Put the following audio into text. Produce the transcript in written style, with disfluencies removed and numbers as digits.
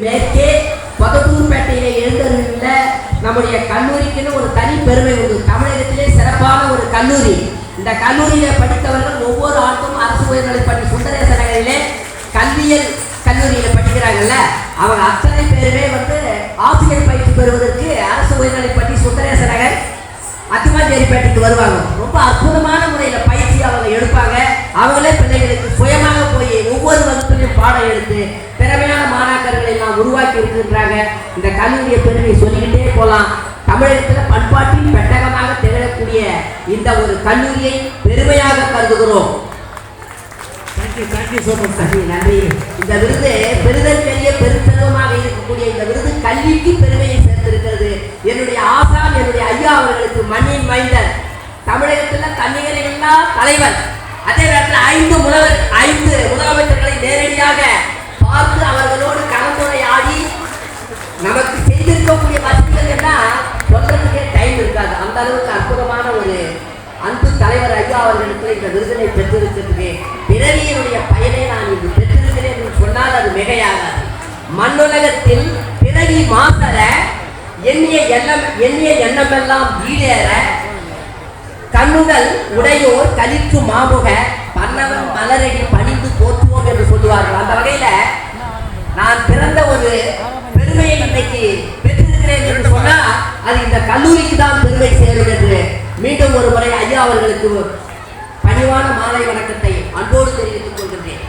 மேற்கே பகதூர்பேட்டையிலே எழுந்தருள்ள நம்முடைய கல்லூரிக்குன்னு ஒரு தனி பெருமை உண்டு. தமிழகத்திலே சிறப்பான ஒரு கல்லூரி. இந்த கல்லூரியில படித்தவர்கள் ஒவ்வொரு ஆண்டும் அரசு உயர்நிலைப்பள்ளி சுந்தரேச நகரிலே கல்வியல் கல்லூரியில படிக்கிறாங்கல்ல, அவங்க அத்தனை பேருமே ஆசிரியர் பயிற்சி பெறுவதற்கு அரசு உயர்நிலைப்பள்ளி சுந்தரேச நகர் அத்திமாஞ்சேரிப்பேட்டைக்கு வருவாங்க. ரொம்ப அற்புதமான முறையில் பயிற்சி அவங்க எடுப்பாங்க. அவங்களே பிள்ளைகளுக்கு சுயமாக போய் ஒவ்வொரு வகுப்பிலையும் பாடம் எடுத்து திறமையான மாணாக்கர்களை எல்லாம் உருவாக்கி இருக்கின்றாங்க. இந்த கல்லூரிய பெருமை சொல்லிக்கிட்டே போகலாம். தமிழகத்தில் பண்பாட்டின் பெட்டகமாக திகழக்கூடிய இந்த ஒரு கல்லூரியை பெருமையாக கருதுகிறோம். நன்றி. இந்த விருது பெருதற்கரிய பெருந்தெருவமாக இருக்கக்கூடிய இந்த விருது கல்விக்கு பெருமையை சேர்த்திருக்கிறது. என்னுடைய ஆசான் என்னுடைய ஐயா அவர்களுக்கு மண்ணின் மைந்தர், தமிழகத்தில் தன்னிகரைகளா தலைவர், அதே நேரத்தில் 5 முதலமைச்சர்களை நேரடியாக பார்த்து அவர்களோடு கலந்துரையாடி நமக்கு செய்திருக்கக்கூடிய வசதிகள் எல்லாம் சொல்றதுக்கே டைம் இருக்காது. அந்த அளவுக்கு அற்புதமான ஒரு அன்பு தலைவர் ஐயா அவர்களுக்கு இந்த விருதினை பெற்றிருக்கிறதுக்கு பிறவியினுடைய பயனை நான் இது பெற்றிருக்கிறேன் என்று சொன்னால் அது மிகையாகாது. மண்ணுலகத்தில் பிறவி மாசற எண்ணிய எண்ணமெல்லாம் ஈடேற கண்ணுகள் உடையோர் கலிற்று மாமுக பன்னவன் மலரடி பணிந்து போற்றுவோம் என்று சொல்லுவார்கள். அந்த வகையில நான் பிறந்த ஒரு பெருமையை இன்னைக்கு பெற்றிருக்கிறேன் என்று சொன்னா அது இந்த கல்லூரிக்கு தான் பெருமை சேர்கிறது. மீண்டும் ஒரு முறை ஐயா அவர்களுக்கு பணிவான மாலை வணக்கத்தை அன்போடு தெரிவித்துக் கொள்கின்றேன்.